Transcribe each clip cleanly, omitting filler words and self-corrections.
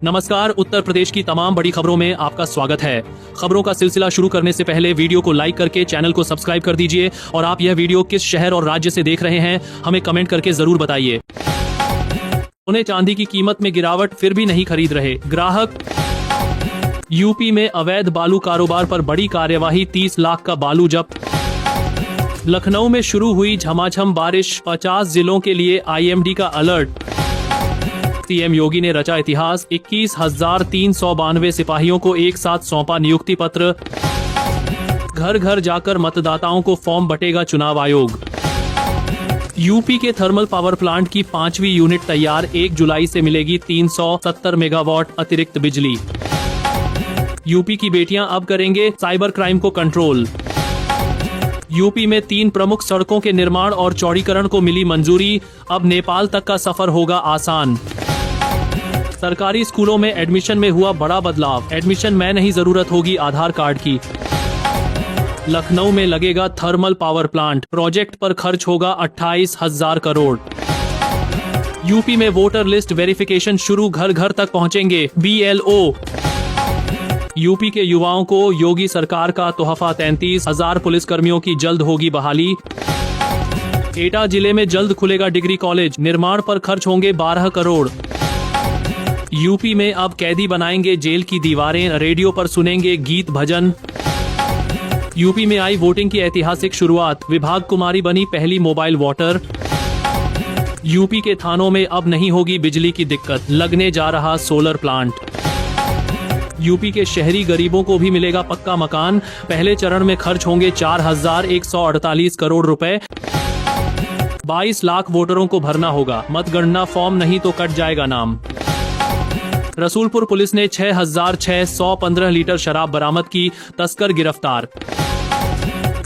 नमस्कार। उत्तर प्रदेश की तमाम बड़ी खबरों में आपका स्वागत है। खबरों का सिलसिला शुरू करने से पहले वीडियो को लाइक करके चैनल को सब्सक्राइब कर दीजिए और आप यह वीडियो किस शहर और राज्य से देख रहे हैं हमें कमेंट करके जरूर बताइए। सोने चांदी की कीमत में गिरावट, फिर भी नहीं खरीद रहे ग्राहक। यूपी में अवैध बालू कारोबार पर बड़ी कार्यवाही, 30 लाख का बालू जब्त। लखनऊ में शुरू हुई झमाझम बारिश, 50 जिलों के लिए आईएमडी का अलर्ट। सीएम योगी ने रचा इतिहास, 21,392 सिपाहियों को एक साथ सौंपा नियुक्ति पत्र। घर घर जाकर मतदाताओं को फॉर्म बटेगा चुनाव आयोग। यूपी के थर्मल पावर प्लांट की 5वीं यूनिट तैयार, 1 जुलाई से मिलेगी 370 मेगावाट अतिरिक्त बिजली। यूपी की बेटियां अब करेंगे साइबर क्राइम को कंट्रोल। यूपी में 3 प्रमुख सड़कों के निर्माण और चौड़ीकरण को मिली मंजूरी, अब नेपाल तक का सफर होगा आसान। सरकारी स्कूलों में एडमिशन में हुआ बड़ा बदलाव, एडमिशन में नहीं जरूरत होगी आधार कार्ड की। लखनऊ में लगेगा थर्मल पावर प्लांट, प्रोजेक्ट पर खर्च होगा 28,000 करोड़। यूपी में वोटर लिस्ट वेरिफिकेशन शुरू, घर घर तक पहुंचेंगे BLO। यूपी के युवाओं को योगी सरकार का तोहफा, 33,000 पुलिसकर्मियों की जल्द होगी बहाली। एटा जिले में जल्द खुलेगा डिग्री कॉलेज, निर्माण पर खर्च होंगे 12 करोड़। यूपी में अब कैदी बनाएंगे जेल की दीवारें, रेडियो पर सुनेंगे गीत भजन। यूपी में आई वोटिंग की ऐतिहासिक शुरुआत, विभाग कुमारी बनी पहली मोबाइल वोटर। यूपी के थानों में अब नहीं होगी बिजली की दिक्कत, लगने जा रहा सोलर प्लांट। यूपी के शहरी गरीबों को भी मिलेगा पक्का मकान, पहले चरण में खर्च होंगे 4,148 करोड़ रुपए। 22 लाख वोटरों को भरना होगा, मतगणना फॉर्म नहीं तो कट जाएगा नाम। रसूलपुर पुलिस ने 6,615 लीटर शराब बरामद की, तस्कर गिरफ्तार।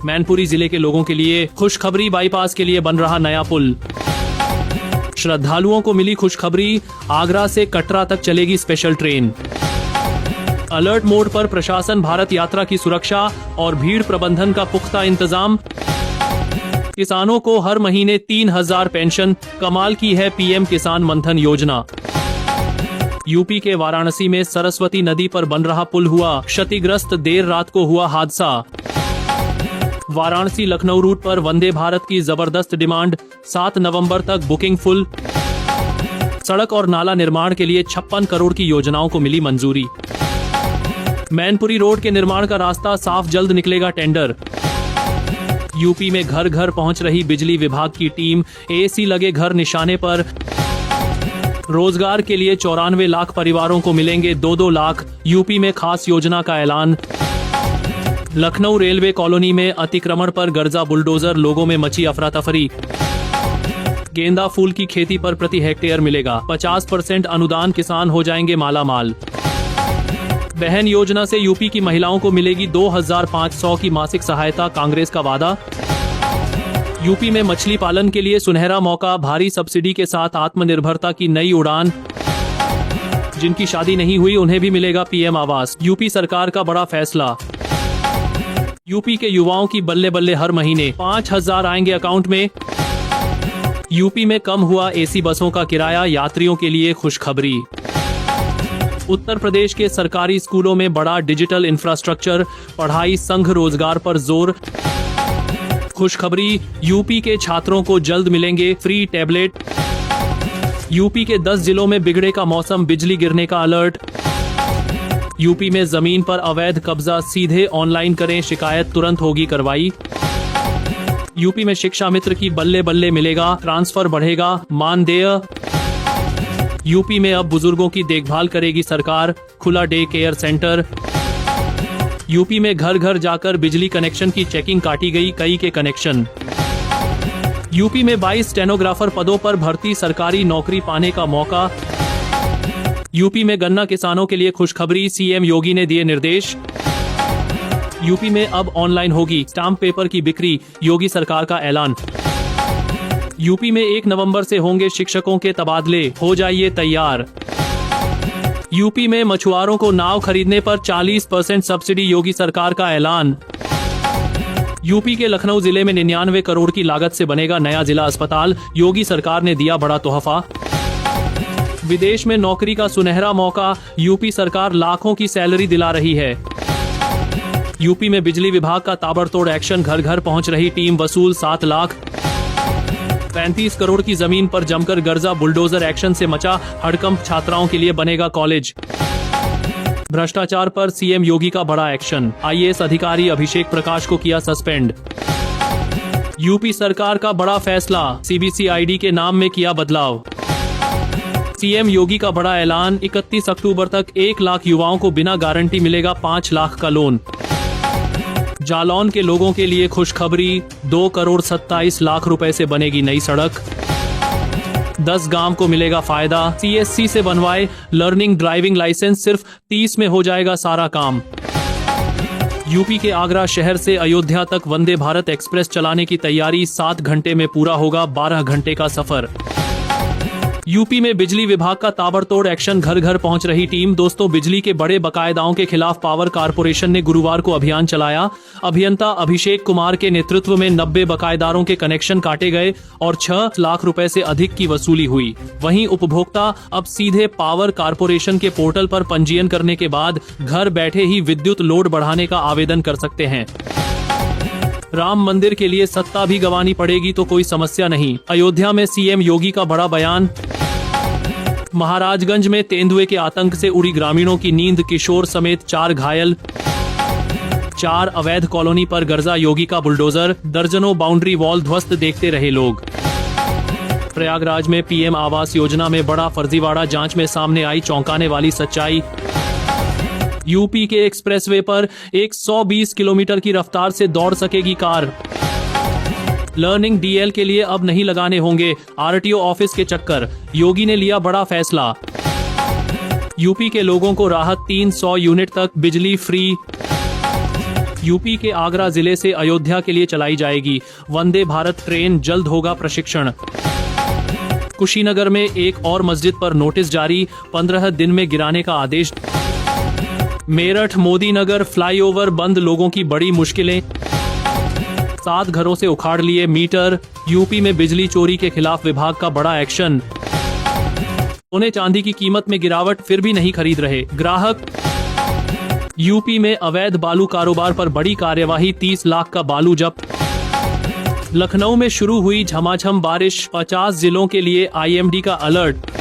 मैनपुरी जिले के लोगों के लिए खुशखबरी, बाईपास के लिए बन रहा नया पुल। श्रद्धालुओं को मिली खुशखबरी, आगरा से कटरा तक चलेगी स्पेशल ट्रेन। अलर्ट मोड पर प्रशासन, भारत यात्रा की सुरक्षा और भीड़ प्रबंधन का पुख्ता इंतजाम। किसानों को हर महीने 3,000 पेंशन, कमाल की है पीएम किसान मनधन योजना। यूपी के वाराणसी में सरस्वती नदी पर बन रहा पुल हुआ क्षतिग्रस्त, देर रात को हुआ हादसा। वाराणसी लखनऊ रूट पर वंदे भारत की जबरदस्त डिमांड, 7 नवंबर तक बुकिंग फुल। सड़क और नाला निर्माण के लिए 56 करोड़ की योजनाओं को मिली मंजूरी। मैनपुरी रोड के निर्माण का रास्ता साफ, जल्द निकलेगा टेंडर। यूपी में घर घर पहुंच रही बिजली विभाग की टीम, AC लगे घर निशाने पर। रोजगार के लिए 94 लाख परिवारों को मिलेंगे 2-2 लाख, यूपी में खास योजना का ऐलान। लखनऊ रेलवे कॉलोनी में अतिक्रमण पर गर्जा बुलडोजर, लोगों में मची अफरा तफरी। गेंदा फूल की खेती पर प्रति हेक्टेयर मिलेगा 50% अनुदान, किसान हो जाएंगे माला माल। बहन योजना से यूपी की महिलाओं को मिलेगी 2,500 की मासिक सहायता, कांग्रेस का वादा। यूपी में मछली पालन के लिए सुनहरा मौका, भारी सब्सिडी के साथ आत्मनिर्भरता की नई उड़ान। जिनकी शादी नहीं हुई उन्हें भी मिलेगा PM आवास, यूपी सरकार का बड़ा फैसला। यूपी के युवाओं की बल्ले बल्ले, हर महीने 5,000 आएंगे अकाउंट में। यूपी में कम हुआ AC बसों का किराया, यात्रियों के लिए खुशखबरी। उत्तर प्रदेश के सरकारी स्कूलों में बड़ा डिजिटल इंफ्रास्ट्रक्चर, पढ़ाई संघ रोजगार पर जोर। खुशखबरी, यूपी के छात्रों को जल्द मिलेंगे फ्री टैबलेट। यूपी के 10 जिलों में बिगड़े का मौसम, बिजली गिरने का अलर्ट। यूपी में जमीन पर अवैध कब्जा, सीधे ऑनलाइन करें शिकायत, तुरंत होगी कार्रवाई। यूपी में शिक्षा मित्र की बल्ले बल्ले मिलेगा, ट्रांसफर बढ़ेगा मानदेय। यूपी में अब बुजुर्गों की देखभाल करेगी सरकार, खुला डे केयर सेंटर। यूपी में घर घर जाकर बिजली कनेक्शन की चेकिंग, काटी गई कई के कनेक्शन। यूपी में 22 स्टेनोग्राफर पदों पर भर्ती, सरकारी नौकरी पाने का मौका। यूपी में गन्ना किसानों के लिए खुशखबरी, सीएम योगी ने दिए निर्देश। यूपी में अब ऑनलाइन होगी स्टाम्प पेपर की बिक्री, योगी सरकार का ऐलान। यूपी में 1 नवंबर से होंगे शिक्षकों के तबादले, हो जाइए तैयार। यूपी में मछुआरों को नाव खरीदने पर 40% सब्सिडी, योगी सरकार का ऐलान। यूपी के लखनऊ जिले में 99 करोड़ की लागत से बनेगा नया जिला अस्पताल, योगी सरकार ने दिया बड़ा तोहफा। विदेश में नौकरी का सुनहरा मौका, यूपी सरकार लाखों की सैलरी दिला रही है। यूपी में बिजली विभाग का ताबड़तोड़ एक्शन, घर घर पहुंच रही टीम, वसूल 7 लाख। 35 करोड़ की जमीन पर जमकर गर्जा, बुलडोजर एक्शन से मचा हड़कंप, छात्राओं के लिए बनेगा कॉलेज। भ्रष्टाचार पर सीएम योगी का बड़ा एक्शन, आईएएस अधिकारी अभिषेक प्रकाश को किया सस्पेंड। यूपी सरकार का बड़ा फैसला, सीबीसीआईडी के नाम में किया बदलाव। सीएम योगी का बड़ा ऐलान, 31 अक्टूबर तक 1 लाख युवाओं को बिना गारंटी मिलेगा 5 लाख का लोन। जालौन के लोगों के लिए खुशखबरी, 2 करोड़ 27 लाख रुपए से बनेगी नई सड़क। 10 गांव को मिलेगा फायदा, सीएससी से बनवाए लर्निंग ड्राइविंग लाइसेंस, सिर्फ 30 में हो जाएगा सारा काम। यूपी के आगरा शहर से अयोध्या तक वंदे भारत एक्सप्रेस चलाने की तैयारी, 7 घंटे में पूरा होगा 12 घंटे का सफर। यूपी में बिजली विभाग का ताबड़तोड़ एक्शन, घर घर पहुंच रही टीम। दोस्तों, बिजली के बड़े बकायदाओं के खिलाफ पावर कारपोरेशन ने गुरुवार को अभियान चलाया। अभियंता अभिषेक कुमार के नेतृत्व में 90 बकायेदारों के कनेक्शन काटे गए और 6 लाख रुपए से अधिक की वसूली हुई। वहीं उपभोक्ता अब सीधे पावर कारपोरेशन के पोर्टल पर पंजीयन करने के बाद घर बैठे ही विद्युत लोड बढ़ाने का आवेदन कर सकते हैं। राम मंदिर के लिए सत्ता भी गंवानी पड़ेगी तो कोई समस्या नहीं, अयोध्या में सीएम योगी का बड़ा बयान। महाराजगंज में तेंदुए के आतंक से उड़ी ग्रामीणों की नींद, किशोर समेत 4 घायल। 4 अवैध कॉलोनी पर गर्जा योगी का बुलडोजर, दर्जनों बाउंड्री वॉल ध्वस्त, देखते रहे लोग। प्रयागराज में पीएम आवास योजना में बड़ा फर्जीवाड़ा, जांच में सामने आई चौंकाने वाली सच्चाई। यूपी के एक्सप्रेसवे पर 120 किलोमीटर की रफ्तार से दौड़ सकेगी कार। लर्निंग डीएल के लिए अब नहीं लगाने होंगे आरटीओ ऑफिस के चक्कर, योगी ने लिया बड़ा फैसला। यूपी के लोगों को राहत, 300 यूनिट तक बिजली फ्री। यूपी के आगरा जिले से अयोध्या के लिए चलाई जाएगी वंदे भारत ट्रेन, जल्द होगा प्रशिक्षण। कुशीनगर में एक और मस्जिद पर नोटिस जारी, 15 दिन में गिराने का आदेश। मेरठ मोदी नगर फ्लाईओवर बंद, लोगों की बड़ी मुश्किलें। 7 घरों से उखाड़ लिए मीटर। यूपी में बिजली चोरी के खिलाफ विभाग का बड़ा एक्शन। सोने चांदी की कीमत में गिरावट, फिर भी नहीं खरीद रहे ग्राहक। यूपी में अवैध बालू कारोबार पर बड़ी कार्यवाही, 30 लाख का बालू जब्त। लखनऊ में शुरू हुई झमाझम बारिश, 50 जिलों के लिए आईएमडी का अलर्ट।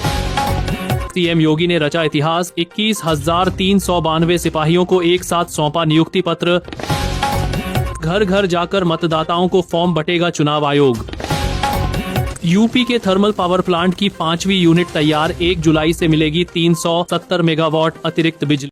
सीएम योगी ने रचा इतिहास, 21,392 सिपाहियों को एक साथ सौंपा नियुक्ति पत्र। घर घर जाकर मतदाताओं को फॉर्म बटेगा चुनाव आयोग। यूपी के थर्मल पावर प्लांट की 5वीं यूनिट तैयार, 1 जुलाई से मिलेगी 370 मेगावाट अतिरिक्त बिजली।